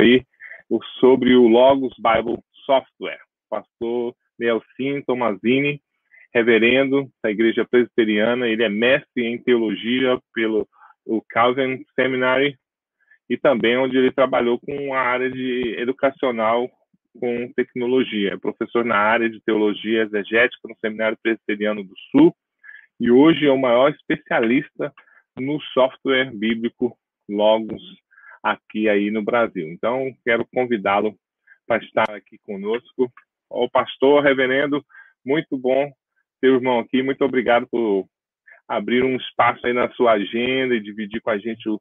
aí sobre o Logos Bible Software. Pastor Nelson Tomazini, reverendo da Igreja Presbiteriana, ele é mestre em teologia pelo Calvin Seminary e também onde ele trabalhou com a área de educacional com tecnologia. É professor na área de teologia exegética no Seminário Presbiteriano do Sul e hoje é o maior especialista no software bíblico Logos aqui aí no Brasil. Então, quero convidá-lo para estar aqui conosco. O pastor, reverendo, muito bom ter o irmão aqui. Muito obrigado por abrir um espaço aí na sua agenda e dividir com a gente o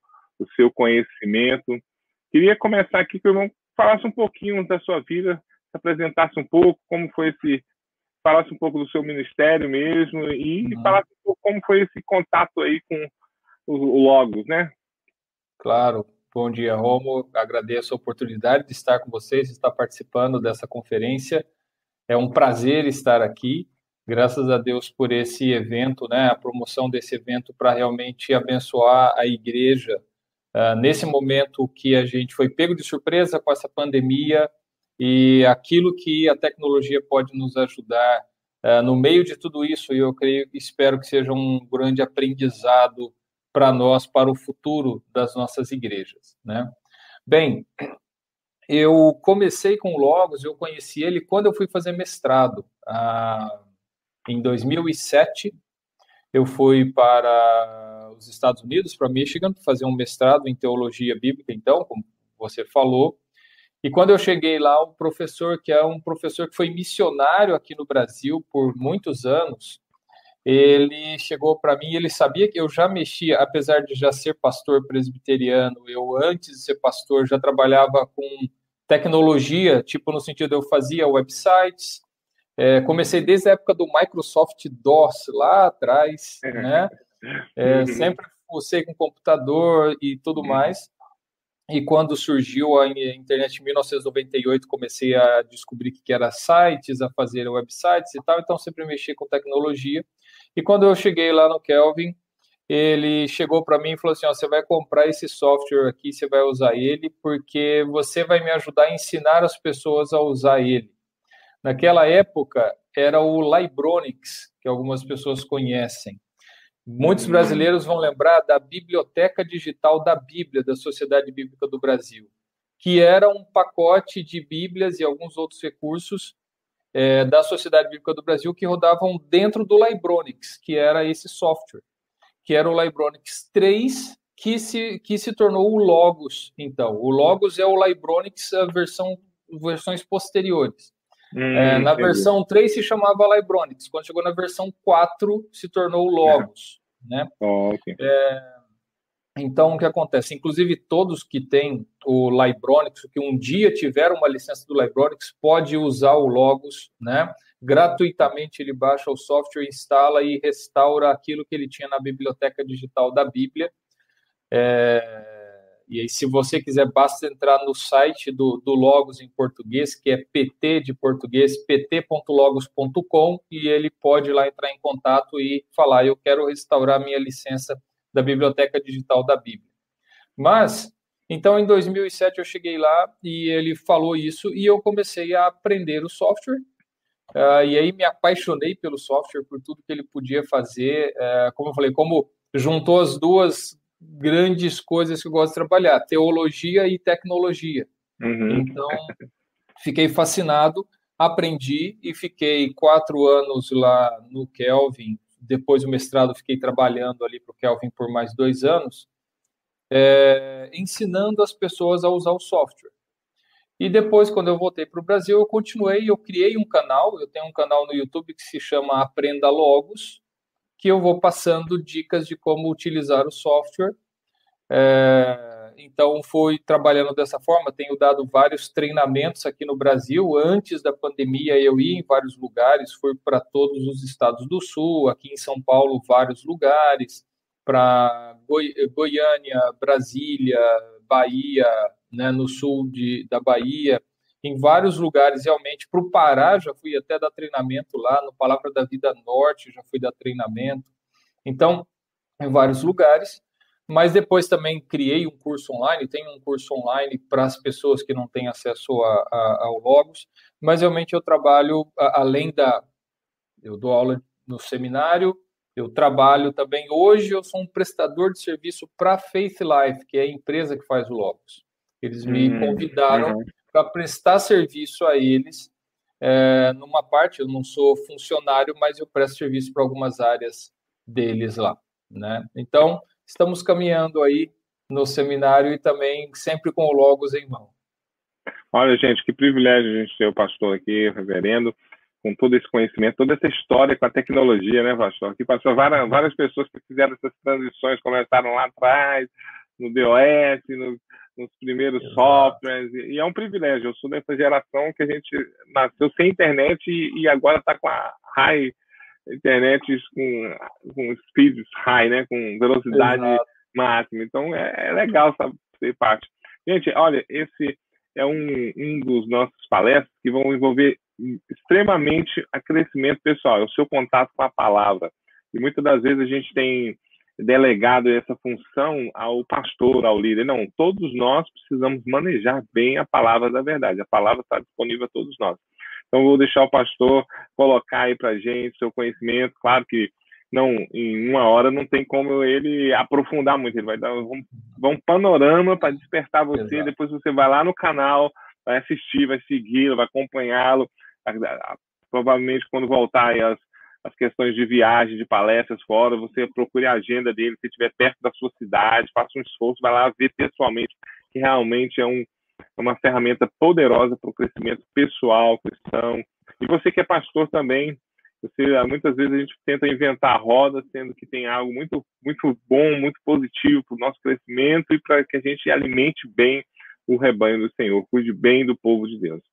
seu conhecimento. Queria começar aqui que o irmão falasse um pouquinho da sua vida, se apresentasse um pouco, como foi falasse um pouco do seu ministério mesmo e falasse um pouco como foi esse contato aí com o Logos, né? Claro. Bom dia, Romo. Agradeço a oportunidade de estar com vocês, de estar participando dessa conferência. É um prazer estar aqui. Graças a Deus por esse evento, né? A promoção desse evento para realmente abençoar a igreja nesse momento que a gente foi pego de surpresa com essa pandemia e aquilo que a tecnologia pode nos ajudar no meio de tudo isso. Eu espero que seja um grande aprendizado para nós, para o futuro das nossas igrejas, né? Bem, eu comecei com o Logos, eu conheci ele quando eu fui fazer mestrado. Em 2007, eu fui para os Estados Unidos, para Michigan, fazer um mestrado em teologia bíblica, então, como você falou. E quando eu cheguei lá, o professor, que é um professor que foi missionário aqui no Brasil por muitos anos, ele chegou para mim, ele sabia que eu já mexia, apesar de já ser pastor presbiteriano, eu antes de ser pastor já trabalhava com tecnologia, tipo no sentido eu fazia websites, comecei desde a época do Microsoft DOS, lá atrás, né? Sempre fucei com computador e tudo mais. E quando surgiu a internet em 1998, comecei a descobrir que era sites, a fazer websites e tal, então sempre mexi com tecnologia. E quando eu cheguei lá no Kelvin, ele chegou para mim e falou assim, você vai comprar esse software aqui, você vai usar ele, porque você vai me ajudar a ensinar as pessoas a usar ele. Naquela época, era o Libronics, que algumas pessoas conhecem. Muitos brasileiros vão lembrar da Biblioteca Digital da Bíblia, da Sociedade Bíblica do Brasil, que era um pacote de Bíblias e alguns outros recursos da Sociedade Bíblica do Brasil que rodavam dentro do Libronics, que era esse software, que era o Libronics 3, que se tornou o Logos. Então, o Logos é o Libronics, versões posteriores. Na versão 3 se chamava Libronics, quando chegou na versão 4 se tornou o Logos, né? Okay. Então, o que acontece? Inclusive, todos que têm o Libronics, que um dia tiveram uma licença do Libronics, pode usar o Logos, né? Gratuitamente, ele baixa o software, instala e restaura aquilo que ele tinha na Biblioteca Digital da Bíblia. E aí, se você quiser, basta entrar no site do Logos em português, que é PT de português, pt.logos.com, e ele pode lá entrar em contato e falar, eu quero restaurar minha licença da Biblioteca Digital da Bíblia. Mas, então, em 2007, eu cheguei lá e ele falou isso, e eu comecei a aprender o software, e aí me apaixonei pelo software, por tudo que ele podia fazer, como eu falei, como juntou as duas grandes coisas que eu gosto de trabalhar, teologia e tecnologia. Então, fiquei fascinado, aprendi e fiquei 4 anos lá no Kelvin. Depois do mestrado, fiquei trabalhando ali para o Kelvin por mais 2 anos, ensinando as pessoas a usar o software. E depois, quando eu voltei para o Brasil, eu criei um canal, eu tenho um canal no YouTube que se chama Aprenda Logos, que eu vou passando dicas de como utilizar o software. Então, fui trabalhando dessa forma, tenho dado vários treinamentos aqui no Brasil. Antes da pandemia, eu ia em vários lugares, fui para todos os estados do Sul, aqui em São Paulo, vários lugares, para Goiânia, Brasília, Bahia, né, no sul da Bahia, em vários lugares, realmente. Para o Pará, já fui até dar treinamento lá, no Palavra da Vida Norte, já fui dar treinamento. Então, em vários lugares. mas depois também criei um curso online, tenho um curso online para as pessoas que não têm acesso ao Logos, mas realmente eu trabalho, além eu dou aula no seminário, eu trabalho também, hoje eu sou um prestador de serviço para a Faith Life, que é a empresa que faz o Logos. Eles me convidaram para prestar serviço a eles, numa parte, eu não sou funcionário, mas eu presto serviço para algumas áreas deles lá, né? Então, estamos caminhando aí no seminário e também sempre com o Logos em mão. Olha, gente, que privilégio a gente ter o pastor aqui, o reverendo, com todo esse conhecimento, toda essa história com a tecnologia, né, pastor? Aqui passou várias pessoas que fizeram essas transições, começaram lá atrás, no DOS, nos primeiros softwares, e é um privilégio. Eu sou dessa geração que a gente nasceu sem internet e agora está com a high internet, com speeds high, né, com velocidade máxima. Então, é legal ser parte. Gente, olha, esse é um dos nossos palestras que vão envolver extremamente a crescimento pessoal, é o seu contato com a palavra. E muitas das vezes a gente tem delegado essa função ao pastor, ao líder. Não, todos nós precisamos manejar bem a palavra da verdade. A palavra está disponível a todos nós. Então, eu vou deixar o pastor colocar aí para a gente seu conhecimento. Claro que não, em uma hora não tem como ele aprofundar muito. Ele vai dar um panorama para despertar você. Exato. Depois você vai lá no canal, vai assistir, vai segui-lo, vai acompanhá-lo. Provavelmente, quando voltar aí as questões de viagem, de palestras fora, você procure a agenda dele, se estiver perto da sua cidade, faça um esforço, vai lá ver pessoalmente, que realmente é uma ferramenta poderosa para o crescimento pessoal, cristão. E você que é pastor também, muitas vezes a gente tenta inventar a roda, sendo que tem algo muito, muito bom, muito positivo para o nosso crescimento e para que a gente alimente bem o rebanho do Senhor, cuide bem do povo de Deus.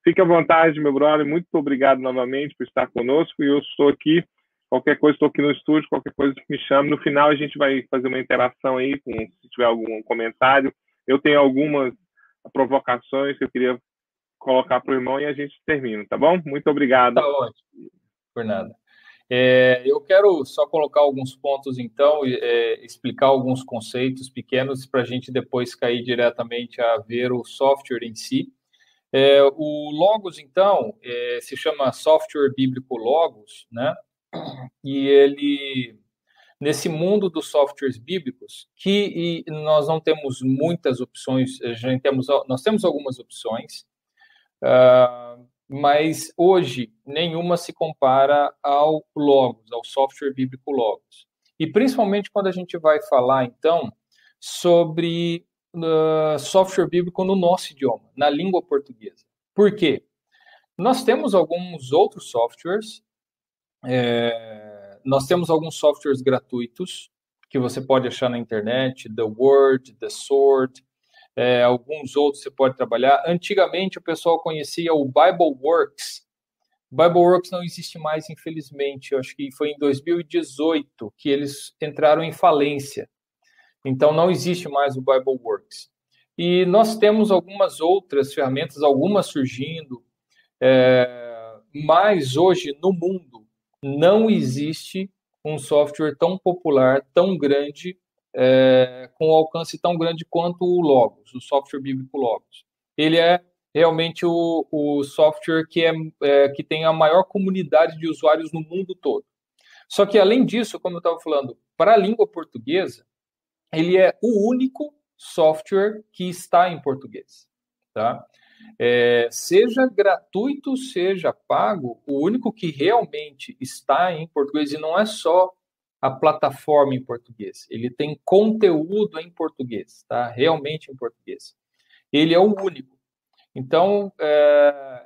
Fique à vontade, meu brother. Muito obrigado novamente por estar conosco. E eu estou aqui. Qualquer coisa, estou aqui no estúdio. Qualquer coisa que me chame. No final, a gente vai fazer uma interação aí, se tiver algum comentário. Eu tenho algumas provocações que eu queria colocar para o irmão e a gente termina, tá bom? Muito obrigado. Tá ótimo. Por nada. Eu quero só colocar alguns pontos, então, explicar alguns conceitos pequenos para a gente depois cair diretamente a ver o software em si. O Logos, então, se chama Software Bíblico Logos, né? E ele, nesse mundo dos softwares bíblicos, que nós não temos muitas opções, nós temos algumas opções, mas hoje nenhuma se compara ao Logos, ao software bíblico Logos. E principalmente quando a gente vai falar, então, sobre software bíblico no nosso idioma, na língua portuguesa. Por quê? Nós temos alguns outros softwares, nós temos alguns softwares gratuitos que você pode achar na internet, The Word, The Sword, alguns outros você pode trabalhar. Antigamente o pessoal conhecia o BibleWorks. O BibleWorks não existe mais, infelizmente. Eu acho que foi em 2018 que eles entraram em falência. Então, não existe mais o BibleWorks. E nós temos algumas outras ferramentas, algumas surgindo, mas hoje, no mundo, não existe um software tão popular, tão grande, com um alcance tão grande quanto o Logos, o software bíblico Logos. Ele é realmente o software que tem a maior comunidade de usuários no mundo todo. Só que, além disso, como eu estava falando, para a língua portuguesa, ele é o único software que está em português, tá? Seja gratuito, seja pago, o único que realmente está em português, e não é só a plataforma em português, ele tem conteúdo em português, tá? Realmente em português. Ele é o único. Então,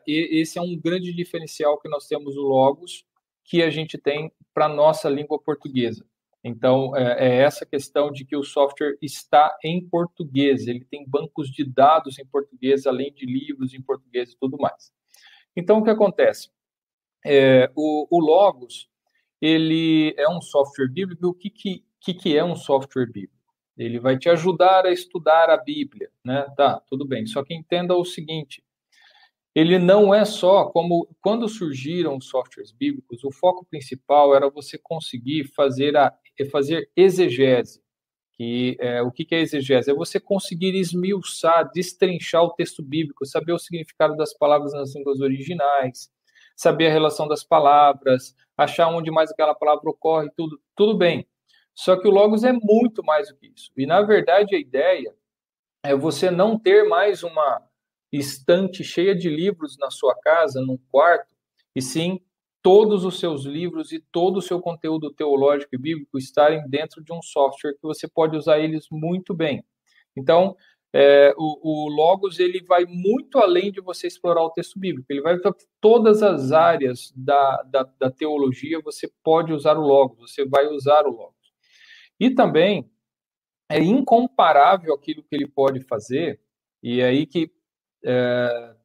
esse é um grande diferencial que nós temos no Logos, que a gente tem para a nossa língua portuguesa. Então, essa questão de que o software está em português, ele tem bancos de dados em português, além de livros em português e tudo mais. Então, o que acontece? O Logos, ele é um software bíblico. O que é um software bíblico? Ele vai te ajudar a estudar a Bíblia, né? Tá, tudo bem. Só que entenda o seguinte, ele não é só como quando surgiram os softwares bíblicos, o foco principal era você conseguir fazer exegese, O que é exegese? É você conseguir esmiuçar, destrinchar o texto bíblico, saber o significado das palavras nas línguas originais, saber a relação das palavras, achar onde mais aquela palavra ocorre, tudo bem. Só que o Logos é muito mais do que isso. E, na verdade, a ideia é você não ter mais uma estante cheia de livros na sua casa, num quarto, e sim todos os seus livros e todo o seu conteúdo teológico e bíblico estarem dentro de um software que você pode usar eles muito bem. Então, o Logos ele vai muito além de você explorar o texto bíblico, ele vai para todas as áreas da teologia, você pode usar o Logos, você vai usar o Logos. E também é incomparável aquilo que ele pode fazer, e é aí que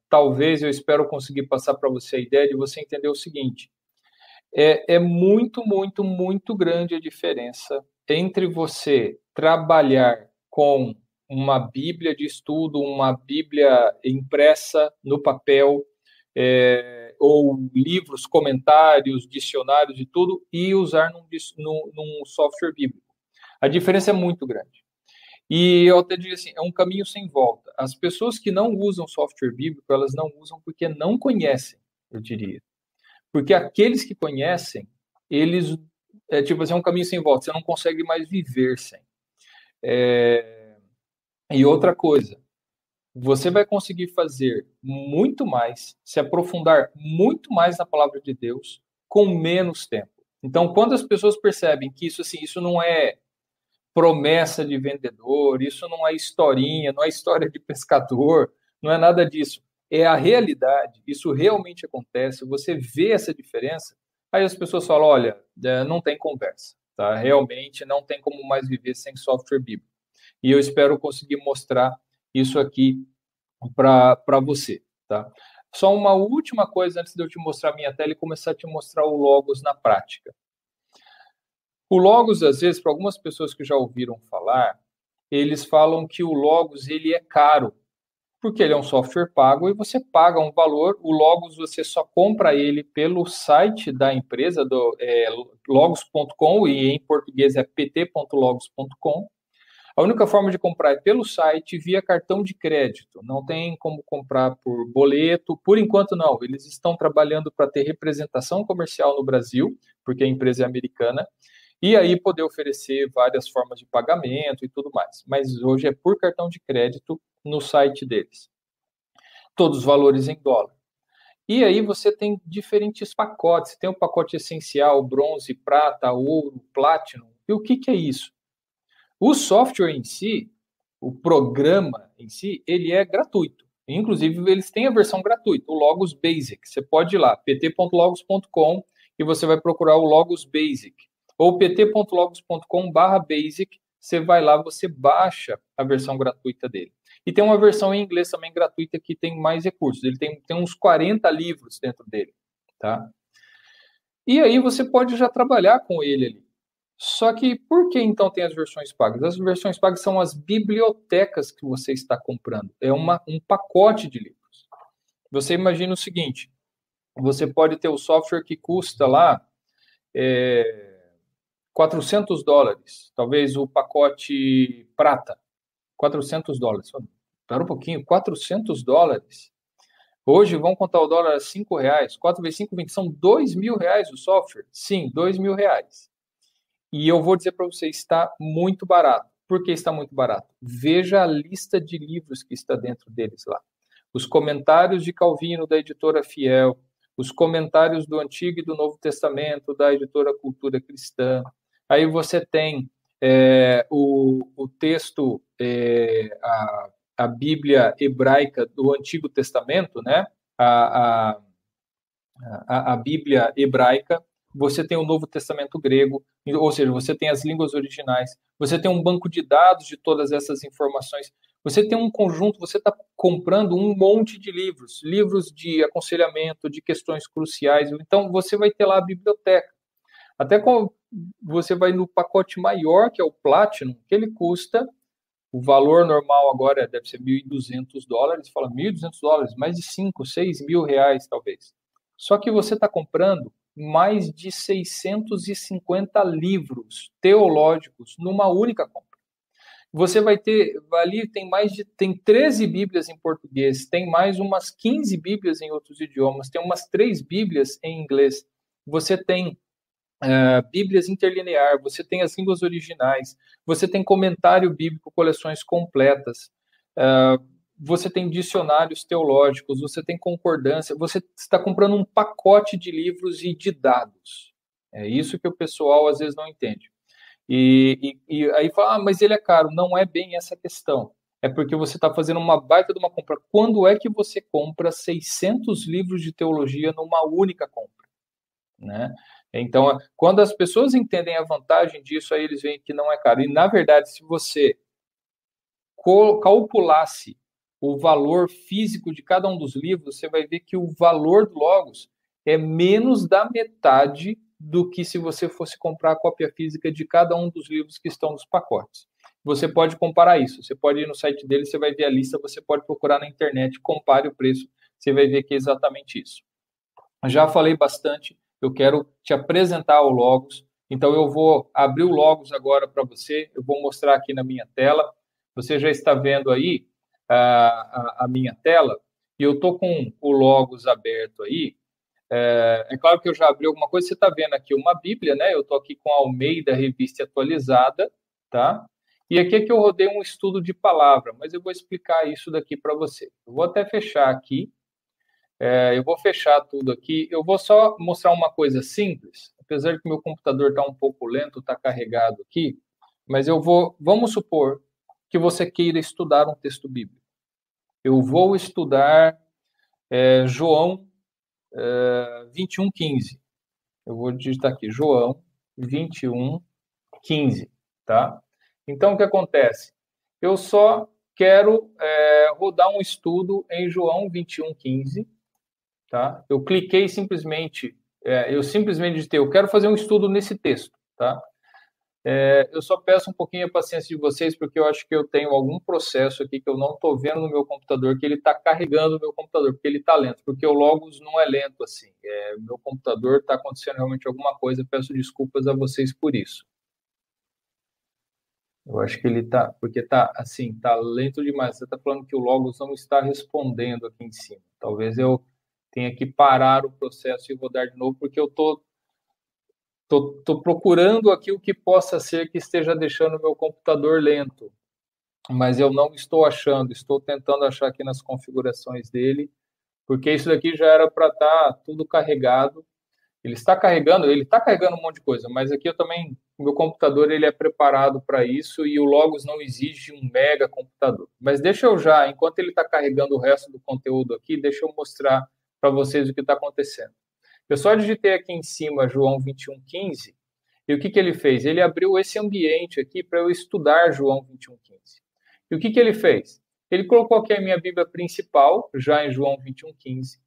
talvez eu espero conseguir passar para você a ideia de você entender o seguinte: é muito, muito, muito grande a diferença entre você trabalhar com uma Bíblia de estudo, uma Bíblia impressa no papel, ou livros, comentários, dicionários e tudo, e usar num software bíblico. A diferença é muito grande. E eu até diria assim, é um caminho sem volta. As pessoas que não usam software bíblico, elas não usam porque não conhecem, eu diria. Porque aqueles que conhecem, eles, tipo assim, é um caminho sem volta, você não consegue mais viver sem. E outra coisa, você vai conseguir fazer muito mais, se aprofundar muito mais na palavra de Deus, com menos tempo. Então, quando as pessoas percebem que isso, assim, isso não é promessa de vendedor, isso não é historinha, não é história de pescador, não é nada disso. É a realidade, isso realmente acontece, você vê essa diferença, aí as pessoas falam, olha, não tem conversa, tá? Realmente não tem como mais viver sem software bíblico. E eu espero conseguir mostrar isso aqui para você, tá? Só uma última coisa antes de eu te mostrar a minha tela e começar a te mostrar o Logos na prática. O Logos, às vezes, para algumas pessoas que já ouviram falar, eles falam que o Logos ele é caro, porque ele é um software pago e você paga um valor. O Logos você só compra ele pelo site da empresa, logos.com, e em português é pt.logos.com. A única forma de comprar é pelo site via cartão de crédito. Não tem como comprar por boleto. Por enquanto, não. Eles estão trabalhando para ter representação comercial no Brasil, porque a empresa é americana, e aí poder oferecer várias formas de pagamento e tudo mais. Mas hoje é por cartão de crédito no site deles. Todos os valores em dólar. E aí você tem diferentes pacotes. Você tem o pacote essencial, bronze, prata, ouro, platinum. E o que é isso? O software em si, o programa em si, ele é gratuito. Inclusive, eles têm a versão gratuita, o Logos Basic. Você pode ir lá, pt.logos.com, e você vai procurar o Logos Basic. Ou pt.logos.com/basic, você vai lá, você baixa a versão gratuita dele. E tem uma versão em inglês também gratuita que tem mais recursos. Ele tem uns 40 livros dentro dele, tá? E aí você pode já trabalhar com ele ali. Só que por que então tem as versões pagas? As versões pagas são as bibliotecas que você está comprando. É um pacote de livros. Você imagina o seguinte, você pode ter o software que custa lá $400, talvez o pacote prata, $400. Espera um pouquinho, $400? Hoje, vamos contar o dólar a R$5, 4 vezes 5, 20, são R$2.000 o software? Sim, R$2.000. E eu vou dizer para você, está muito barato. Por que está muito barato? Veja a lista de livros que está dentro deles lá. Os comentários de Calvino, da editora Fiel, os comentários do Antigo e do Novo Testamento, da editora Cultura Cristã. Aí você tem o texto, a Bíblia hebraica do Antigo Testamento, né? A Bíblia hebraica. Você tem o Novo Testamento grego, ou seja, você tem as línguas originais, você tem um banco de dados de todas essas informações, você tem um conjunto, você está comprando um monte de livros, livros de aconselhamento, de questões cruciais, então você vai ter lá a biblioteca. Até quando você vai no pacote maior, que é o Platinum, que ele custa, o valor normal agora deve ser $1.200, fala $1.200, mais de 5, 6 mil reais talvez. Só que você está comprando mais de 650 livros teológicos numa única compra. você vai ter, ali tem 13 Bíblias em português, tem mais umas 15 Bíblias em outros idiomas, tem umas 3 Bíblias em inglês, você tem Bíblias interlinear, você tem as línguas originais, você tem comentário bíblico, coleções completas, você tem dicionários teológicos, você tem concordância, você está comprando um pacote de livros e de dados. É isso que o pessoal às vezes não entende. E aí fala, mas ele é caro. Não é bem essa questão. É porque você está fazendo uma baita de uma compra. Quando é que você compra 600 livros de teologia numa única compra? Né? Então, quando as pessoas entendem a vantagem disso, aí eles veem que não é caro. E, na verdade, se você calculasse o valor físico de cada um dos livros, você vai ver que o valor do Logos é menos da metade do que se você fosse comprar a cópia física de cada um dos livros que estão nos pacotes. Você pode comparar isso, você pode ir no site dele, você vai ver a lista, você pode procurar na internet, compare o preço, você vai ver que é exatamente isso. Já falei bastante, eu quero te apresentar o Logos, então eu vou abrir o Logos agora para você, eu vou mostrar aqui na minha tela, você já está vendo aí a minha tela, e eu estou com o Logos aberto aí. É claro que eu já abri alguma coisa, você está vendo aqui uma Bíblia, né? Eu estou aqui com a Almeida Revista Atualizada, tá? E aqui é que eu rodei um estudo de palavra, mas eu vou explicar isso daqui para você. Eu vou até fechar aqui, eu vou fechar tudo aqui, eu vou só mostrar uma coisa simples, apesar de que meu computador está um pouco lento, está carregado aqui, mas vamos supor que você queira estudar um texto bíblico. Eu vou estudar João 21:15. Eu vou digitar aqui, João 21:15, tá? Então, o que acontece? Eu só quero rodar um estudo em João 21:15, tá? Eu cliquei simplesmente, eu simplesmente digitei, eu quero fazer um estudo nesse texto, tá? Eu só peço um pouquinho a paciência de vocês, porque eu acho que eu tenho algum processo aqui que eu não estou vendo no meu computador, que ele está carregando o meu computador, porque ele está lento, porque o Logos não é lento assim. O meu computador está acontecendo realmente alguma coisa, peço desculpas a vocês por isso. Eu acho que ele está, porque está assim, está lento demais. Você está falando que o Logos não está respondendo aqui em cima. Talvez eu tenha que parar o processo e rodar de novo, porque eu estou procurando aqui o que possa ser que esteja deixando o meu computador lento, mas eu não estou achando, estou tentando achar aqui nas configurações dele, porque isso daqui já era para estar tudo carregado. Ele está carregando um monte de coisa, mas aqui eu também, o meu computador ele é preparado para isso e o Logos não exige um mega computador. Mas deixa eu já, enquanto ele está carregando o resto do conteúdo aqui, deixa eu mostrar para vocês o que está acontecendo. Eu só digitei aqui em cima João 21:15, e o que ele fez? Ele abriu esse ambiente aqui para eu estudar João 21:15. E o que ele fez? Ele colocou aqui a minha Bíblia principal, já em João 21:15.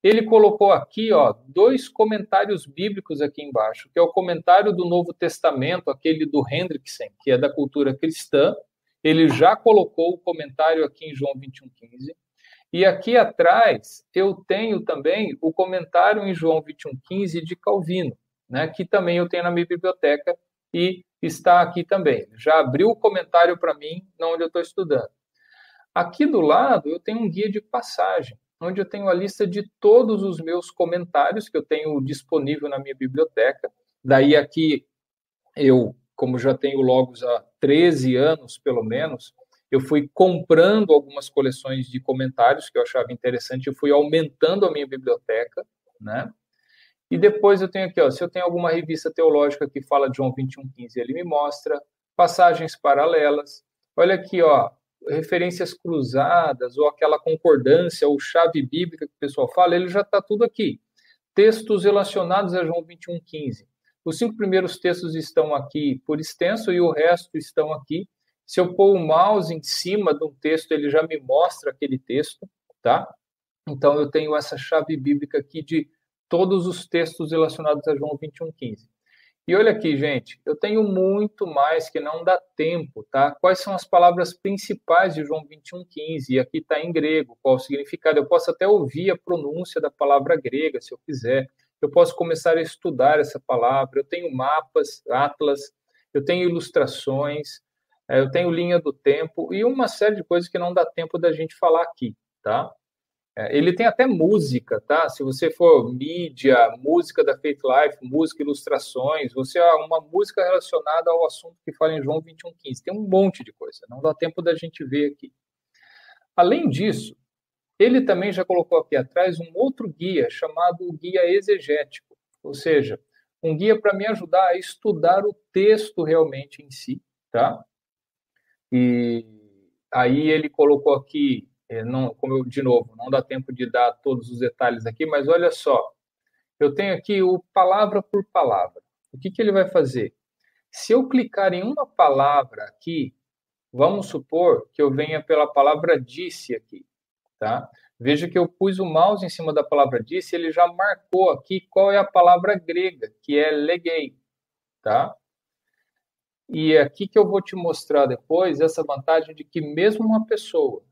Ele colocou aqui, ó, 2 comentários bíblicos aqui embaixo, que é o comentário do Novo Testamento, aquele do Hendrickson, que é da cultura cristã. Ele já colocou o comentário aqui em João 21:15. E aqui atrás eu tenho também o comentário em João 21:15 de Calvino, né, que também eu tenho na minha biblioteca e está aqui também. Já abriu o comentário para mim, onde eu estou estudando. Aqui do lado eu tenho um guia de passagem, onde eu tenho a lista de todos os meus comentários que eu tenho disponível na minha biblioteca. Daí aqui eu, como já tenho Logos há 13 anos, pelo menos, eu fui comprando algumas coleções de comentários que eu achava interessante, eu fui aumentando a minha biblioteca, né? E depois eu tenho aqui, ó, se eu tenho alguma revista teológica que fala de João 21:15, ele me mostra passagens paralelas. Olha aqui, ó, referências cruzadas, ou aquela concordância, ou chave bíblica que o pessoal fala, ele já está tudo aqui. Textos relacionados a João 21:15. Os 5 primeiros textos estão aqui por extenso e o resto estão aqui. Se eu pôr o mouse em cima de um texto, ele já me mostra aquele texto, tá? Então, eu tenho essa chave bíblica aqui de todos os textos relacionados a João 21:15. E olha aqui, gente, eu tenho muito mais que não dá tempo, tá? Quais são as palavras principais de João 21:15? E aqui está em grego, qual o significado? Eu posso até ouvir a pronúncia da palavra grega, se eu quiser. Eu posso começar a estudar essa palavra. Eu tenho mapas, atlas, eu tenho ilustrações, eu tenho linha do tempo e uma série de coisas que não dá tempo da gente falar aqui, tá? Ele tem até música, tá? Se você for mídia, música da Faith Life, música, ilustrações, você uma música relacionada ao assunto que fala em João 21:15. Tem um monte de coisa, não dá tempo da gente ver aqui. Além disso, ele também já colocou aqui atrás um outro guia chamado guia exegético, ou seja, um guia para me ajudar a estudar o texto realmente em si, tá? E aí ele colocou aqui, não, como eu, de novo, não dá tempo de dar todos os detalhes aqui, mas olha só, eu tenho aqui o palavra por palavra. O que ele vai fazer? Se eu clicar em uma palavra aqui, vamos supor que eu venha pela palavra disse aqui, tá? Veja que eu pus o mouse em cima da palavra disse, ele já marcou aqui qual é a palavra grega, que é legei, tá? E é aqui que eu vou te mostrar depois essa vantagem de que mesmo uma pessoa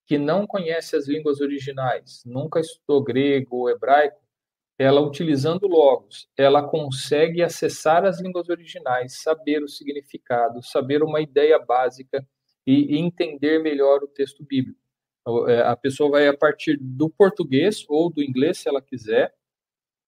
que não conhece as línguas originais, nunca estudou grego ou hebraico, ela utilizando Logos, ela consegue acessar as línguas originais, saber o significado, saber uma ideia básica e entender melhor o texto bíblico. A pessoa vai, a partir do português ou do inglês, se ela quiser,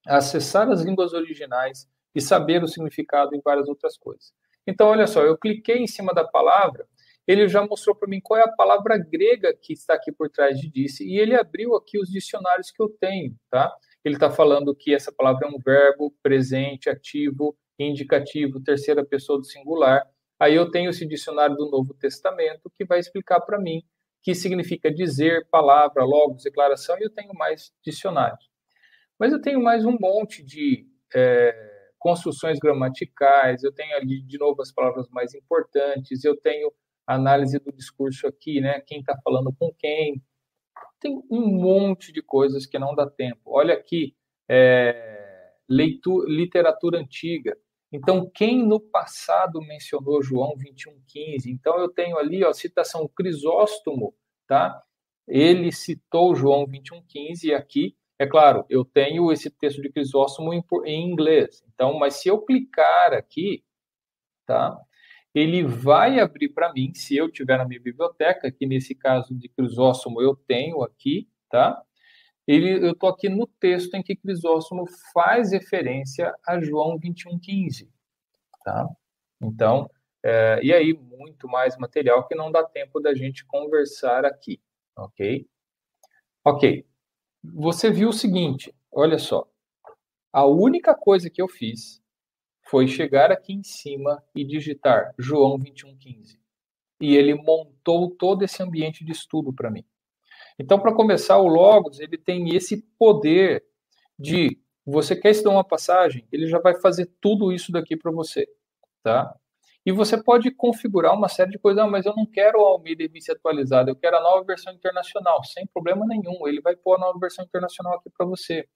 acessar as línguas originais e saber o significado em várias outras coisas. Então, olha só, eu cliquei em cima da palavra, ele já mostrou para mim qual é a palavra grega que está aqui por trás de disse, e ele abriu aqui os dicionários que eu tenho, tá? Ele está falando que essa palavra é um verbo, presente, ativo, indicativo, terceira pessoa do singular. Aí eu tenho esse dicionário do Novo Testamento que vai explicar para mim que significa dizer, palavra, logos, declaração, e eu tenho mais dicionários. Mas eu tenho mais um monte de construções gramaticais, eu tenho ali, de novo, as palavras mais importantes, eu tenho análise do discurso aqui, né? Quem está falando com quem. Tem um monte de coisas que não dá tempo. Olha aqui, literatura antiga. Então, quem no passado mencionou João 21:15? Então, eu tenho ali a citação Crisóstomo, tá? Ele citou João 21:15 e aqui, é claro, eu tenho esse texto de Crisóstomo em inglês. Então, mas se eu clicar aqui, tá? Ele vai abrir para mim, se eu tiver na minha biblioteca, que nesse caso de Crisóstomo eu tenho aqui, tá? Eu estou aqui no texto em que Crisóstomo faz referência a João 21:15, tá? Então, e aí muito mais material que não dá tempo da gente conversar aqui, ok? Ok, você viu o seguinte, olha só, a única coisa que eu fiz foi chegar aqui em cima e digitar João 21:15. E ele montou todo esse ambiente de estudo para mim. Então, para começar, o Logos, ele tem esse poder de, você quer estudar uma passagem, ele já vai fazer tudo isso daqui para você, tá? E você pode configurar uma série de coisas, mas eu não quero a Almeida Revista atualizada, eu quero a nova versão internacional, sem problema nenhum, ele vai pôr a nova versão internacional aqui para você.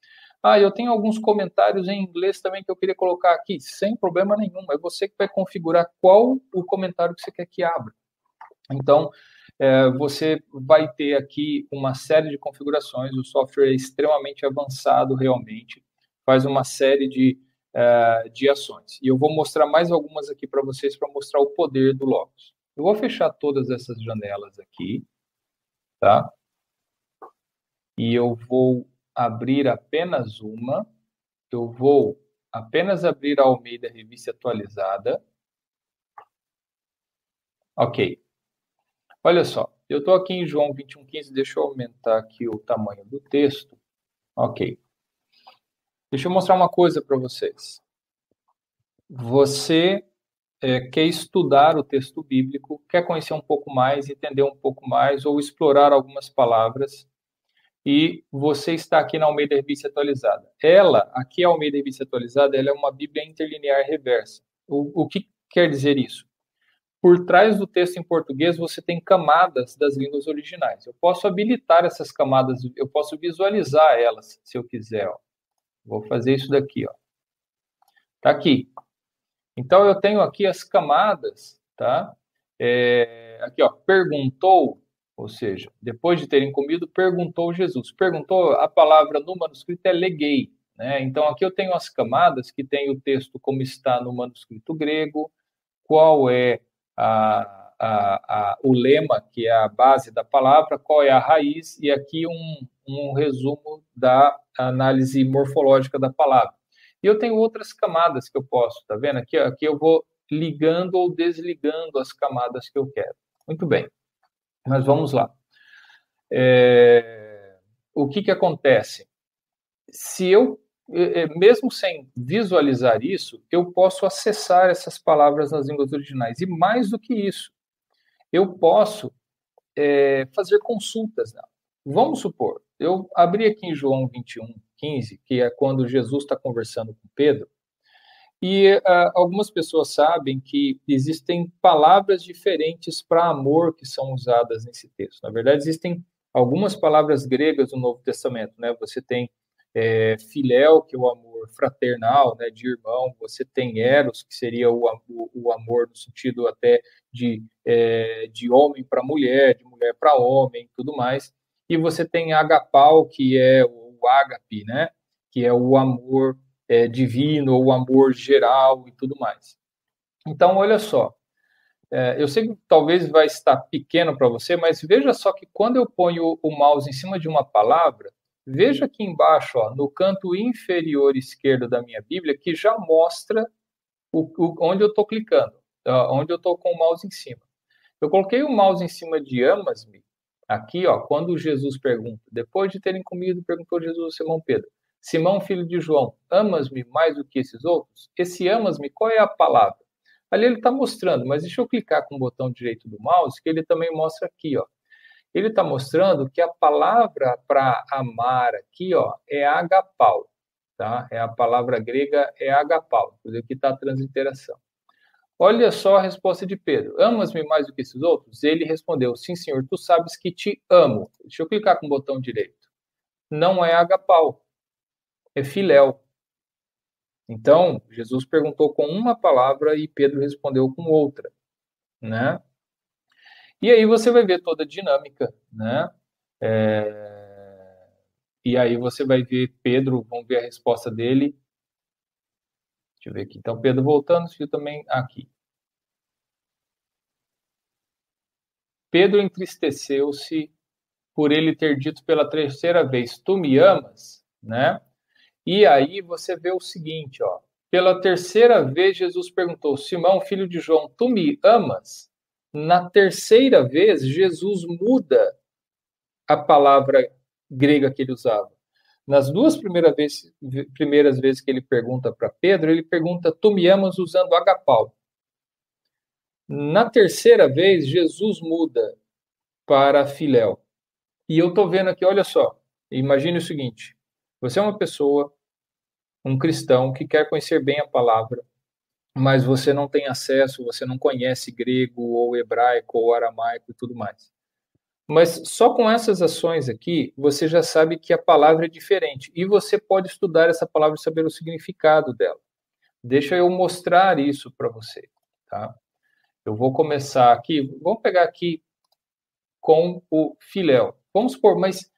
Eu tenho alguns comentários em inglês também que eu queria colocar aqui, sem problema nenhum, é você que vai configurar qual o comentário que você quer que abra. Então, você vai ter aqui uma série de configurações, o software é extremamente avançado realmente, faz uma série de ações. E eu vou mostrar mais algumas aqui para vocês, para mostrar o poder do Logos. Eu vou fechar todas essas janelas aqui, tá? E eu vou abrir apenas uma, eu vou apenas abrir a Almeida Revista Atualizada. Ok. Olha só, eu estou aqui em João 21:15, deixa eu aumentar aqui o tamanho do texto. Ok. Deixa eu mostrar uma coisa para vocês. Você quer estudar o texto bíblico, quer conhecer um pouco mais, entender um pouco mais, ou explorar algumas palavras, e você está aqui na Almeida Revista Atualizada. Aqui a Almeida Revista Atualizada, ela é uma Bíblia interlinear reversa. O que quer dizer isso? Por trás do texto em português, você tem camadas das línguas originais. Eu posso habilitar essas camadas, eu posso visualizar elas, se eu quiser. Ó. Vou fazer isso daqui. Está aqui. Então, eu tenho aqui as camadas, tá? Aqui, ó, perguntou, ou seja, depois de terem comido, perguntou Jesus. Perguntou, a palavra no manuscrito é legei, né? Então, aqui eu tenho as camadas que tem o texto como está no manuscrito grego, qual é o lema, que é a base da palavra, qual é a raiz, e aqui um resumo da análise morfológica da palavra. E eu tenho outras camadas que eu posso, tá vendo? Aqui eu vou ligando ou desligando as camadas que eu quero. Muito bem, mas vamos lá. O que acontece? Se eu, mesmo sem visualizar isso, eu posso acessar essas palavras nas línguas originais. E mais do que isso, eu posso fazer consultas nela. Vamos supor, eu abri aqui em João 21:15, que é quando Jesus está conversando com Pedro, e algumas pessoas sabem que existem palavras diferentes para amor que são usadas nesse texto. Na verdade, existem algumas palavras gregas no Novo Testamento, né? Você tem filéu, que é o amor fraternal, né, de irmão. Você tem eros, que seria o amor no sentido até de homem para mulher, de mulher para homem, tudo mais. E você tem agapau, que é o ágape, né, que é o amor divino, ou o amor geral e tudo mais. Então, olha só, eu sei que talvez vai estar pequeno para você, mas veja só que quando eu ponho o mouse em cima de uma palavra, veja aqui embaixo, ó, no canto inferior esquerdo da minha Bíblia, que já mostra onde eu estou clicando, onde eu estou com o mouse em cima. Eu coloquei o mouse em cima de amas-me, aqui, ó, quando Jesus pergunta, depois de terem comido, perguntou Jesus a Simão Pedro, Simão, filho de João, amas-me mais do que esses outros? Esse amas-me, qual é a palavra? Ali ele está mostrando, mas deixa eu clicar com o botão direito do mouse, que ele também mostra aqui, ó. Ele está mostrando que a palavra para amar aqui, ó, é agapau, tá? A palavra grega é agapau, aqui está a transliteração. Olha só a resposta de Pedro. Amas-me mais do que esses outros? Ele respondeu, sim, senhor, tu sabes que te amo. Deixa eu clicar com o botão direito. Não é agapau, é filéu. Então, Jesus perguntou com uma palavra e Pedro respondeu com outra, né? E aí você vai ver toda a dinâmica, né? E aí você vai ver Pedro, vamos ver a resposta dele. Deixa eu ver aqui. Então, Pedro voltando, eu também aqui. Pedro entristeceu-se por ele ter dito pela terceira vez, tu me amas, né? E aí você vê o seguinte, ó. Pela terceira vez, Jesus perguntou, Simão, filho de João, tu me amas? Na terceira vez, Jesus muda a palavra grega que ele usava. Nas duas primeiras vezes que ele pergunta para Pedro, ele pergunta, tu me amas usando agapau. Na terceira vez, Jesus muda para filéu. E eu estou vendo aqui, olha só, imagine o seguinte, você é uma pessoa, um cristão que quer conhecer bem a palavra, mas você não tem acesso, você não conhece grego ou hebraico ou aramaico e tudo mais. Mas só com essas ações aqui, você já sabe que a palavra é diferente. E você pode estudar essa palavra e saber o significado dela. Deixa eu mostrar isso para você, tá? Eu vou começar aqui, vamos pegar aqui com o filéu. Vamos supor, mas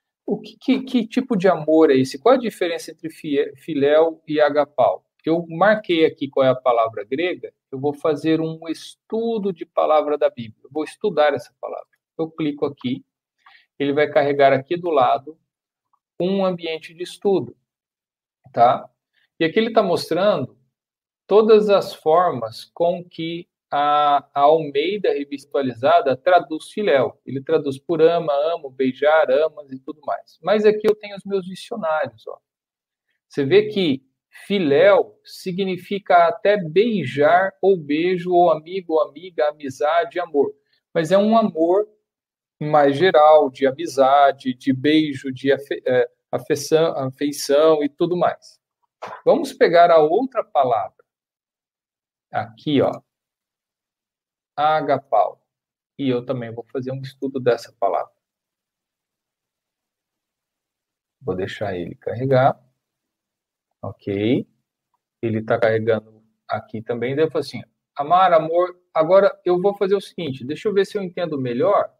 que tipo de amor é esse? Qual a diferença entre filéu e agapau? Eu marquei aqui qual é a palavra grega, eu vou fazer um estudo de palavra da Bíblia. Eu vou estudar essa palavra. Eu clico aqui, ele vai carregar aqui do lado um ambiente de estudo, tá? E aqui ele está mostrando todas as formas com que a Almeida Revista Atualizada traduz filéu. Ele traduz por ama, amo, beijar, amas e tudo mais. Mas aqui eu tenho os meus dicionários, ó. Você vê que filéu significa até beijar, ou beijo, ou amigo, ou amiga, amizade, amor. Mas é um amor mais geral, de amizade, de beijo, de afeição e tudo mais. Vamos pegar a outra palavra. Aqui, ó. Agapau. E eu também vou fazer um estudo dessa palavra. Vou deixar ele carregar. Ok. Ele está carregando aqui também. Daí eu falo assim, amar, amor. Agora eu vou fazer o seguinte, deixa eu ver se eu entendo melhor.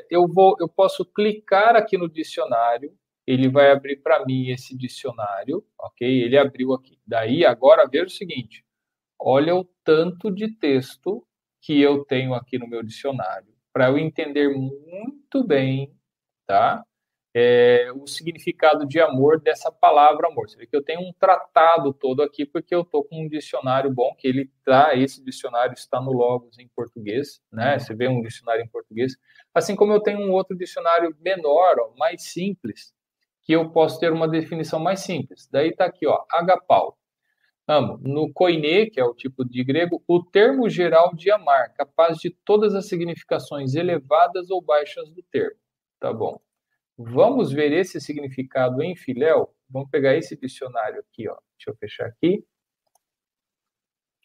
Eu posso clicar aqui no dicionário, ele vai abrir para mim esse dicionário, ok? Ele abriu aqui. Daí, agora, veja o seguinte, olha o tanto de texto que eu tenho aqui no meu dicionário, para eu entender muito bem, tá? O significado de amor dessa palavra amor. Você vê que eu tenho um tratado todo aqui, porque eu estou com um dicionário bom, que esse dicionário está no Logos em português, né? Você vê um dicionário em português. Assim como eu tenho um outro dicionário menor, ó, mais simples, que eu posso ter uma definição mais simples. Daí está aqui, ó, agapau. Amo. No koiné, que é o tipo de grego, o termo geral de amar, capaz de todas as significações elevadas ou baixas do termo. Tá bom. Vamos ver esse significado em filéu? Vamos pegar esse dicionário aqui, ó. Deixa eu fechar aqui.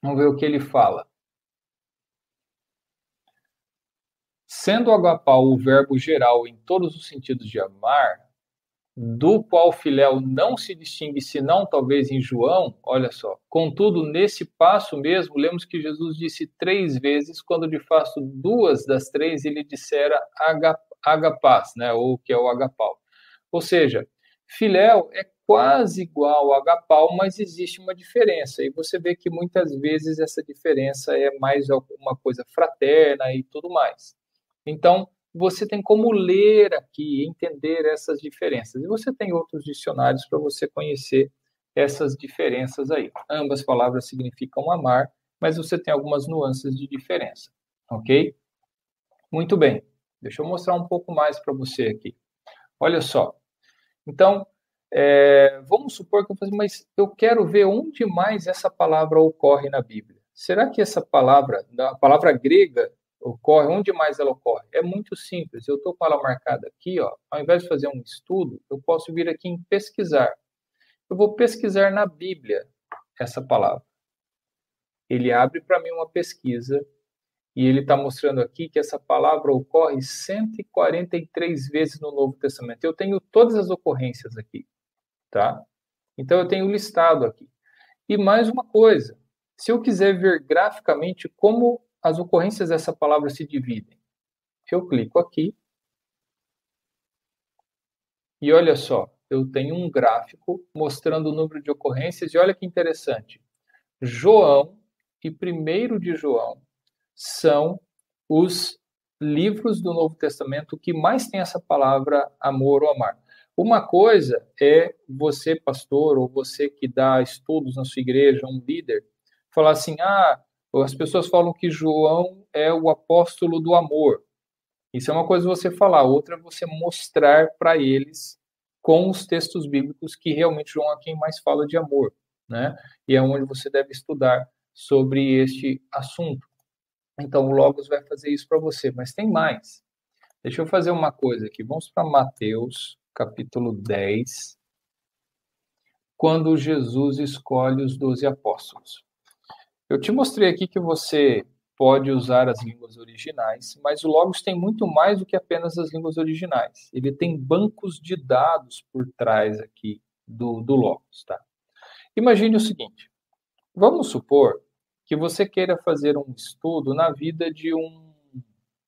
Vamos ver o que ele fala. Sendo agapau o verbo geral em todos os sentidos de amar, do qual filéu não se distingue senão talvez em João, olha só. Contudo, nesse passo mesmo, lemos que Jesus disse 3 vezes, quando de fato 2 das 3 ele dissera agapás, né, ou que é o agapau. Ou seja, filéu é quase igual ao agapau, mas existe uma diferença. E você vê que muitas vezes essa diferença é mais uma coisa fraterna e tudo mais. Então, você tem como ler aqui, entender essas diferenças. E você tem outros dicionários para você conhecer essas diferenças aí. Ambas palavras significam amar, mas você tem algumas nuances de diferença, ok? Muito bem. Deixa eu mostrar um pouco mais para você aqui. Olha só. Então, vamos supor que eu faço, mas eu quero ver onde mais essa palavra ocorre na Bíblia. Será que essa palavra, a palavra grega, ocorre, onde mais ela ocorre? É muito simples, eu estou com ela marcada aqui, ó. Ao invés de fazer um estudo, eu posso vir aqui em pesquisar. Eu vou pesquisar na Bíblia essa palavra. Ele abre para mim uma pesquisa e ele está mostrando aqui que essa palavra ocorre 143 vezes no Novo Testamento. Eu tenho todas as ocorrências aqui, tá? Então eu tenho listado aqui. E mais uma coisa, se eu quiser ver graficamente como as ocorrências dessa palavra se dividem, eu clico aqui e olha só, eu tenho um gráfico mostrando o número de ocorrências e olha que interessante. João e 1º de João são os livros do Novo Testamento que mais tem essa palavra amor ou amar. Uma coisa é você, pastor, ou você que dá estudos na sua igreja, um líder, falar assim, as pessoas falam que João é o apóstolo do amor. Isso é uma coisa você falar, outra é você mostrar para eles com os textos bíblicos que realmente João é quem mais fala de amor, né? E é onde você deve estudar sobre este assunto. Então, o Logos vai fazer isso para você, mas tem mais. Deixa eu fazer uma coisa aqui. Vamos para Mateus, capítulo 10, quando Jesus escolhe os 12 apóstolos. Eu te mostrei aqui que você pode usar as línguas originais, mas o Logos tem muito mais do que apenas as línguas originais. Ele tem bancos de dados por trás aqui do Logos, tá? Imagine o seguinte, vamos supor que você queira fazer um estudo na vida de um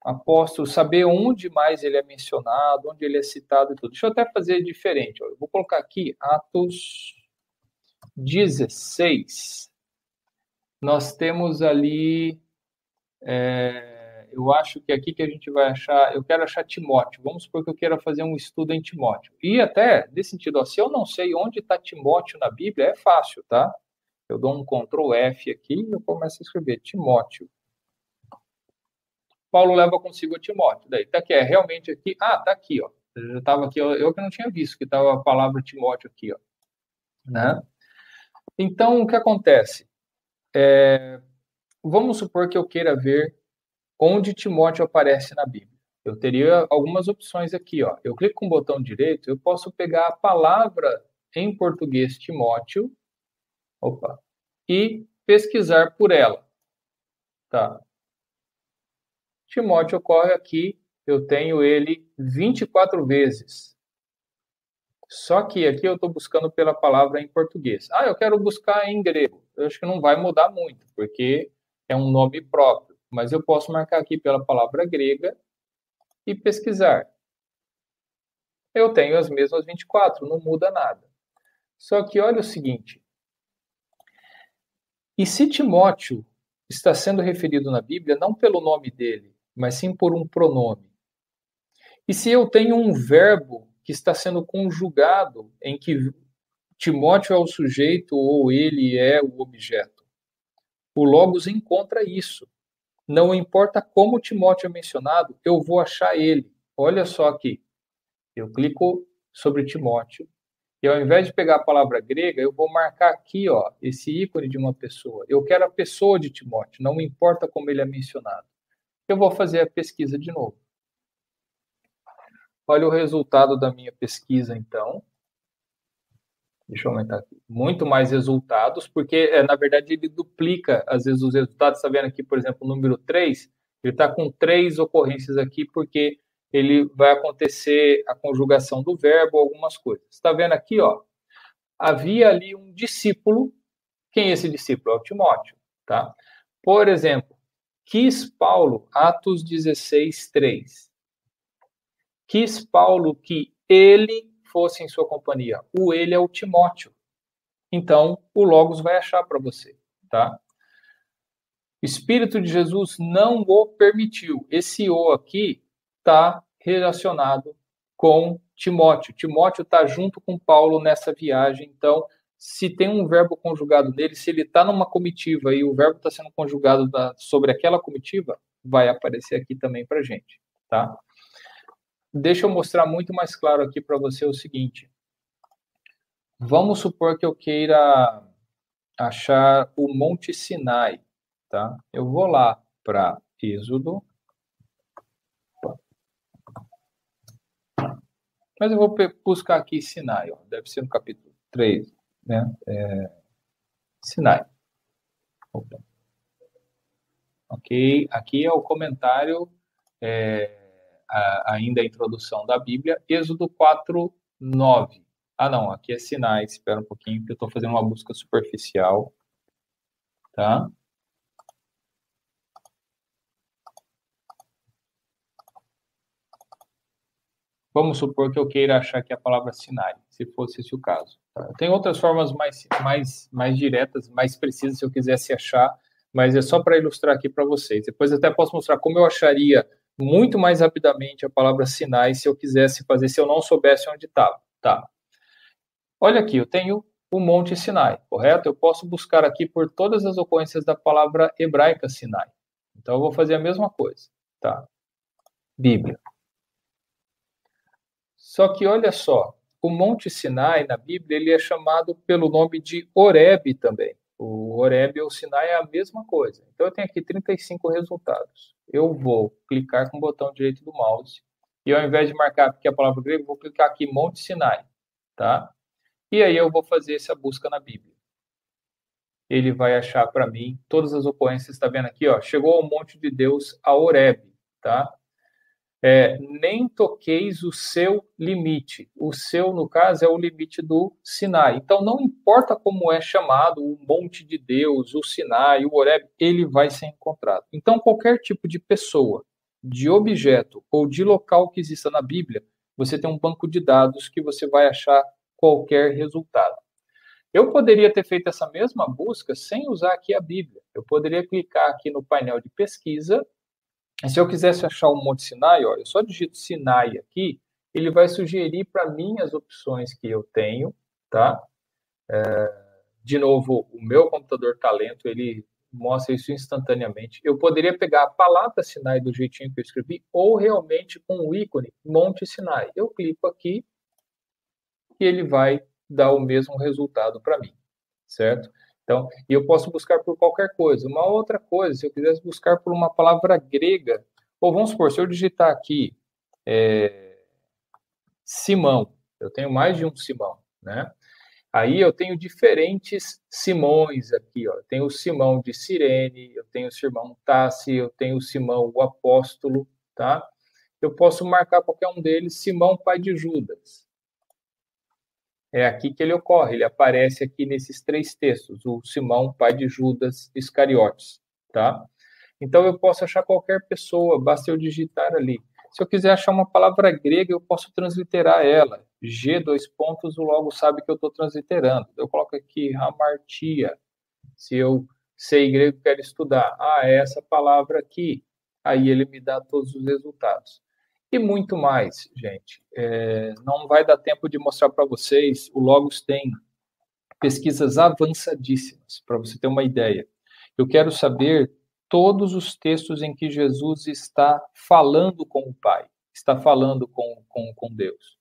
apóstolo, saber onde mais ele é mencionado, onde ele é citado e tudo. Deixa eu até fazer diferente. Eu vou colocar aqui Atos 16. Nós temos ali, eu acho que aqui que a gente vai achar, eu quero achar Timóteo. Vamos supor que eu queira fazer um estudo em Timóteo. E até, nesse sentido, ó, se eu não sei onde está Timóteo na Bíblia, é fácil, tá? Eu dou um Ctrl F aqui e eu começo a escrever Timóteo. Paulo leva consigo a Timóteo. Daí, tá aqui, realmente aqui. Tá aqui, ó. Eu já estava aqui, eu que não tinha visto que estava a palavra Timóteo aqui, ó. Né? Então, o que acontece? Vamos supor que eu queira ver onde Timóteo aparece na Bíblia. Eu teria algumas opções aqui, ó. Eu clico com o botão direito, eu posso pegar a palavra em português Timóteo, e pesquisar por ela. Tá. Timóteo ocorre aqui, eu tenho ele 24 vezes. Só que aqui eu estou buscando pela palavra em português. Eu quero buscar em grego. Eu acho que não vai mudar muito, porque é um nome próprio. Mas eu posso marcar aqui pela palavra grega e pesquisar. Eu tenho as mesmas 24, não muda nada. Só que olha o seguinte. E se Timóteo está sendo referido na Bíblia não pelo nome dele, mas sim por um pronome. E se eu tenho um verbo que está sendo conjugado em que Timóteo é o sujeito ou ele é o objeto, o Logos encontra isso. Não importa como Timóteo é mencionado, eu vou achar ele. Olha só aqui. Eu clico sobre Timóteo e ao invés de pegar a palavra grega, eu vou marcar aqui, ó, esse ícone de uma pessoa. Eu quero a pessoa de Timóteo, não importa como ele é mencionado. Eu vou fazer a pesquisa de novo. Olha o resultado da minha pesquisa, então. Deixa eu aumentar aqui. Muito mais resultados, porque, na verdade, ele duplica, às vezes, os resultados. Está vendo aqui, por exemplo, o número 3? Ele está com 3 ocorrências aqui, porque ele vai acontecer a conjugação do verbo, algumas coisas. Está vendo aqui, ó? Havia ali um discípulo. Quem é esse discípulo? É o Timóteo, tá? Por exemplo, quis Paulo, Atos 16, 3. Quis Paulo que ele fosse em sua companhia. O ele é o Timóteo. Então, o Logos vai achar para você, tá? O Espírito de Jesus não o permitiu. Esse o aqui está relacionado com Timóteo. Timóteo está junto com Paulo nessa viagem. Então, se tem um verbo conjugado nele, se ele está numa comitiva e o verbo está sendo conjugado sobre aquela comitiva, vai aparecer aqui também para gente, tá? Deixa eu mostrar muito mais claro aqui para você o seguinte. Vamos supor que eu queira achar o Monte Sinai, tá? Eu vou lá para Êxodo. Mas eu vou buscar aqui Sinai, ó. Deve ser no capítulo 3, né? Sinai. Opa. Ok, aqui é o comentário, ainda a introdução da Bíblia, Êxodo 4, 9. Ah, não, aqui é Sinai, espera um pouquinho, que eu estou fazendo uma busca superficial, tá? Vamos supor que eu queira achar aqui a palavra Sinai, se fosse esse o caso. Tá? Tem outras formas mais diretas, mais precisas, se eu quisesse achar, mas é só para ilustrar aqui para vocês. Depois eu até posso mostrar como eu acharia muito mais rapidamente a palavra Sinai se eu quisesse fazer, se eu não soubesse onde estava. Tá. Olha aqui, eu tenho o Monte Sinai, correto? Eu posso buscar aqui por todas as ocorrências da palavra hebraica Sinai. Então eu vou fazer a mesma coisa, tá? Bíblia. Só que olha só, o Monte Sinai na Bíblia ele é chamado pelo nome de Horebe também. O Horebe ou Sinai é a mesma coisa. Então eu tenho aqui 35 resultados. Eu vou clicar com o botão direito do mouse e ao invés de marcar aqui a palavra grega, eu vou clicar aqui Monte Sinai, tá? E aí eu vou fazer essa busca na Bíblia. Ele vai achar para mim todas as ocorrências, está vendo aqui, ó, chegou ao monte de Deus, a Horebe, tá? Nem toqueis o seu limite. O seu, no caso, é o limite do Sinai. Então, não importa como é chamado o monte de Deus, o Sinai, o Horebe, ele vai ser encontrado. Então, qualquer tipo de pessoa, de objeto ou de local que exista na Bíblia, você tem um banco de dados que você vai achar qualquer resultado. Eu poderia ter feito essa mesma busca sem usar aqui a Bíblia. Eu poderia clicar aqui no painel de pesquisa. E se eu quisesse achar o Monte Sinai, olha, eu só digito Sinai aqui, ele vai sugerir para mim as opções que eu tenho, tá? De novo, o meu computador Talento, ele mostra isso instantaneamente. Eu poderia pegar a palavra Sinai do jeitinho que eu escrevi, ou realmente com o ícone Monte Sinai. Eu clico aqui e ele vai dar o mesmo resultado para mim, certo? Então, e eu posso buscar por qualquer coisa. Uma outra coisa, se eu quisesse buscar por uma palavra grega, ou vamos supor, se eu digitar aqui Simão, eu tenho mais de um Simão, né? Aí eu tenho diferentes Simões aqui, ó. Eu tenho o Simão de Cirene, eu tenho o Simão Tassi, eu tenho o Simão o apóstolo, tá? Eu posso marcar qualquer um deles, Simão pai de Judas. É aqui que ele ocorre, ele aparece aqui nesses 3 textos, o Simão, pai de Judas Iscariotes, tá? Então eu posso achar qualquer pessoa, basta eu digitar ali. Se eu quiser achar uma palavra grega, eu posso transliterar ela. G, 2 pontos, o logo sabe que eu estou transliterando. Eu coloco aqui hamartia. Se eu sei grego, quero estudar. Ah, é essa palavra aqui. Aí ele me dá todos os resultados. E muito mais, gente. Não vai dar tempo de mostrar para vocês. O Logos tem pesquisas avançadíssimas, para você ter uma ideia. Eu quero saber todos os textos em que Jesus está falando com o Pai, está falando com Deus.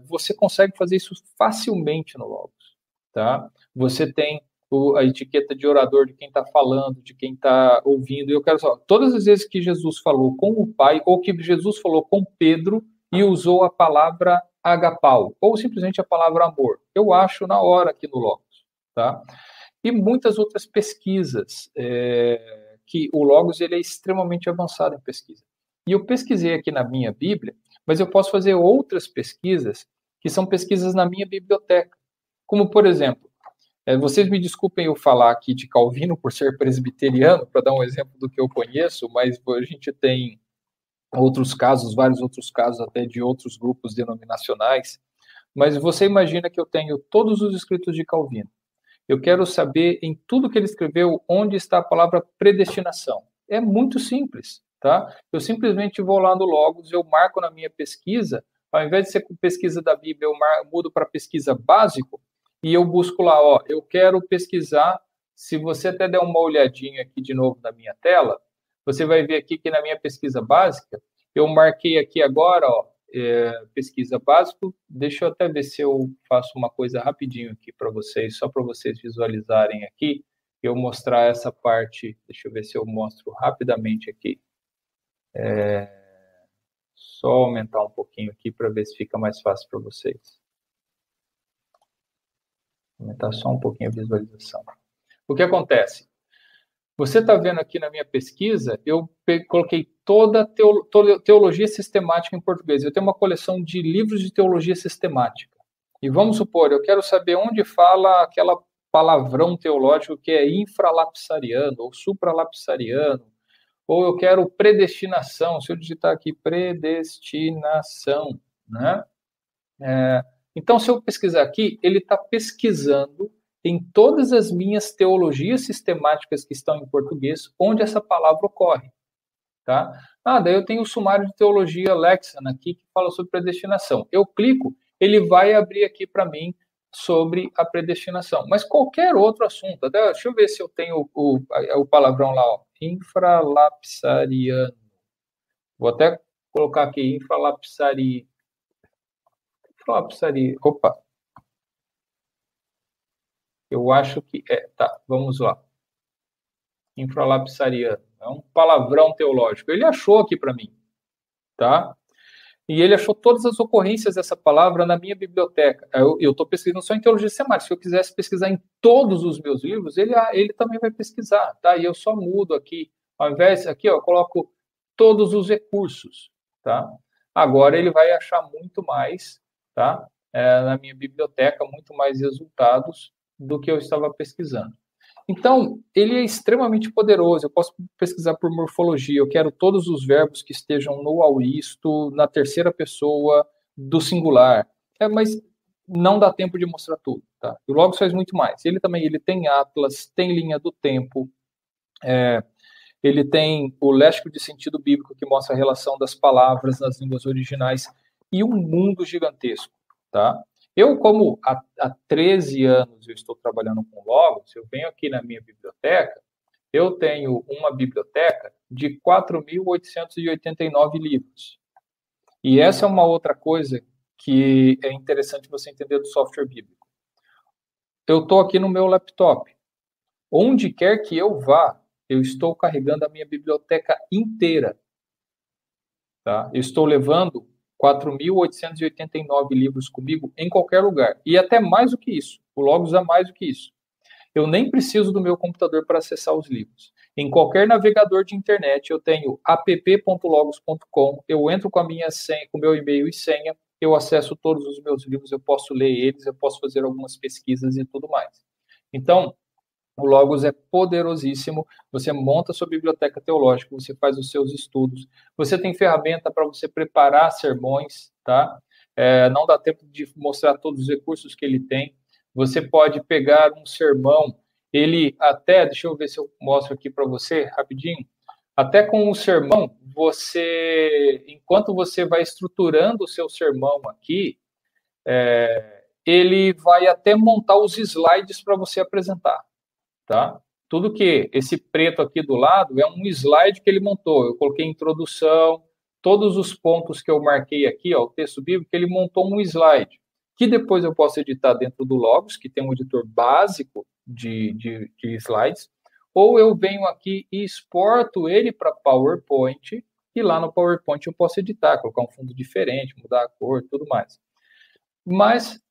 Você consegue fazer isso facilmente no Logos, tá? Você tem a etiqueta de orador de quem está falando, de quem está ouvindo. Eu quero saber, todas as vezes que Jesus falou com o Pai, ou que Jesus falou com Pedro e usou a palavra agapau, ou simplesmente a palavra amor, eu acho na hora aqui no Logos, tá? E muitas outras pesquisas, que o Logos ele é extremamente avançado em pesquisa. E eu pesquisei aqui na minha Bíblia, mas eu posso fazer outras pesquisas que são pesquisas na minha biblioteca. Como, por exemplo, vocês me desculpem eu falar aqui de Calvino por ser presbiteriano, para dar um exemplo do que eu conheço, mas a gente tem outros casos, vários outros casos até de outros grupos denominacionais, mas você imagina que eu tenho todos os escritos de Calvino. Eu quero saber em tudo que ele escreveu onde está a palavra predestinação. É muito simples, tá? Eu simplesmente vou lá no Logos, eu marco na minha pesquisa, ao invés de ser com pesquisa da Bíblia, eu mudo para pesquisa básico e eu busco lá, eu quero pesquisar, se você até der uma olhadinha aqui de novo na minha tela, você vai ver aqui que na minha pesquisa básica, eu marquei aqui agora, pesquisa básico. Deixa eu até ver se eu faço uma coisa rapidinho aqui para vocês, só para vocês visualizarem aqui, eu mostrar essa parte. Deixa eu ver se eu mostro rapidamente aqui. Só aumentar um pouquinho aqui para ver se fica mais fácil para vocês. Aumentar só um pouquinho a visualização. O que acontece? Você está vendo aqui na minha pesquisa, eu coloquei toda teologia sistemática em português. Eu tenho uma coleção de livros de teologia sistemática. E vamos supor, eu quero saber onde fala aquela palavrão teológico que é infralapsariano ou supralapsariano, ou eu quero predestinação. Se eu digitar aqui predestinação, né? Então, se eu pesquisar aqui, ele está pesquisando em todas as minhas teologias sistemáticas que estão em português, onde essa palavra ocorre, tá? Daí eu tenho o sumário de teologia Lexan aqui, que fala sobre predestinação. Eu clico, ele vai abrir aqui para mim sobre a predestinação. Mas qualquer outro assunto, até, deixa eu ver se eu tenho o palavrão lá, infralapsariano. Vou até colocar aqui, opa. Eu acho que tá, vamos lá. Infralapsariano. É um palavrão teológico. Ele achou aqui para mim, tá? E ele achou todas as ocorrências dessa palavra na minha biblioteca. Eu estou pesquisando só em teologia sistemática. Se eu quisesse pesquisar em todos os meus livros, ele também vai pesquisar, tá? E eu só mudo aqui. Ao invés, aqui, eu coloco todos os recursos, tá? Agora ele vai achar muito mais, tá? Na minha biblioteca, muito mais resultados do que eu estava pesquisando. Então, ele é extremamente poderoso. Eu posso pesquisar por morfologia. Eu quero todos os verbos que estejam no auristo, na terceira pessoa do singular. Mas não dá tempo de mostrar tudo, tá? O Logos faz muito mais. Ele tem atlas, tem linha do tempo, ele tem o léxico de sentido bíblico, que mostra a relação das palavras nas línguas originais, e um mundo gigantesco, tá? Eu, como há 13 anos eu estou trabalhando com Logos, eu venho aqui na minha biblioteca, eu tenho uma biblioteca de 4.889 livros. E essa é uma outra coisa que é interessante você entender do software bíblico. Eu estou aqui no meu laptop. Onde quer que eu vá, eu estou carregando a minha biblioteca inteira. Tá? Eu estou levando 4.889 livros comigo em qualquer lugar. E até mais do que isso. O Logos é mais do que isso. Eu nem preciso do meu computador para acessar os livros. Em qualquer navegador de internet, eu tenho app.logos.com, eu entro com a minha senha, com o meu e-mail e senha, eu acesso todos os meus livros, eu posso ler eles, eu posso fazer algumas pesquisas e tudo mais. Então, o Logos é poderosíssimo, você monta a sua biblioteca teológica, você faz os seus estudos, você tem ferramenta para você preparar sermões, tá? Não dá tempo de mostrar todos os recursos que ele tem. Você pode pegar um sermão ele até, deixa eu ver se eu mostro aqui para você rapidinho, até com o sermão, enquanto você vai estruturando o seu sermão aqui, ele vai até montar os slides para você apresentar, tá? Tudo que esse preto aqui do lado é um slide que ele montou. Eu coloquei introdução, todos os pontos que eu marquei aqui, ó, o texto bíblico, ele montou um slide, que depois eu posso editar dentro do Logos, que tem um editor básico de slides, ou eu venho aqui e exporto ele para PowerPoint, e lá no PowerPoint eu posso editar, colocar um fundo diferente, mudar a cor, tudo mais. Mas,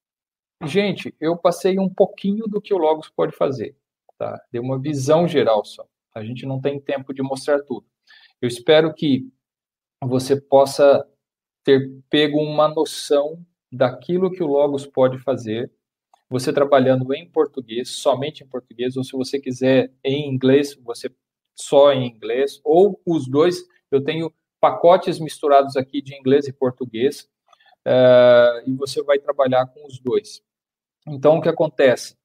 gente, eu passei um pouquinho do que o Logos pode fazer, tá? Dei uma visão geral só. A gente não tem tempo de mostrar tudo. Eu espero que você possa ter pego uma noção daquilo que o Logos pode fazer, você trabalhando em português, somente em português, ou se você quiser em inglês, você só em inglês, ou os dois. Eu tenho pacotes misturados aqui de inglês e português, e você vai trabalhar com os dois. Então, o que acontece?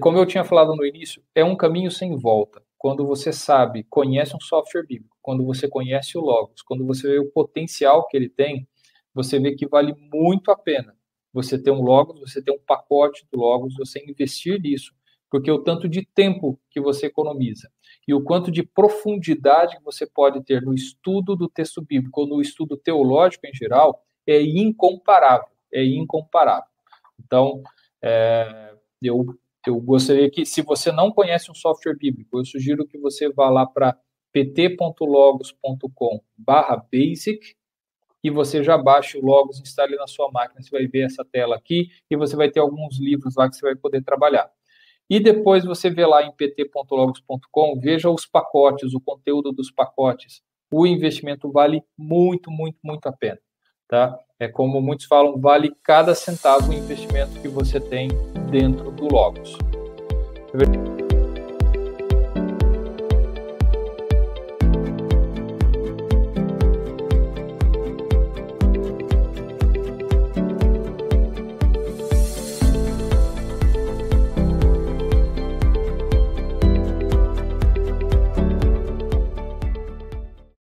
Como eu tinha falado no início, é um caminho sem volta. Quando você sabe, conhece um software bíblico, quando você conhece o Logos, quando você vê o potencial que ele tem, você vê que vale muito a pena você ter um Logos, você ter um pacote do Logos, você investir nisso, porque o tanto de tempo que você economiza e o quanto de profundidade que você pode ter no estudo do texto bíblico ou no estudo teológico em geral é incomparável, Então, eu gostaria que, se você não conhece um software bíblico, eu sugiro que você vá lá para pt.logos.com/basic e você já baixe o Logos, instale na sua máquina, você vai ver essa tela aqui e você vai ter alguns livros lá que você vai poder trabalhar. E depois você vê lá em pt.logos.com, veja os pacotes, o conteúdo dos pacotes. O investimento vale muito, muito, muito a pena, tá? É como muitos falam, vale cada centavo o investimento que você tem dentro do Logos.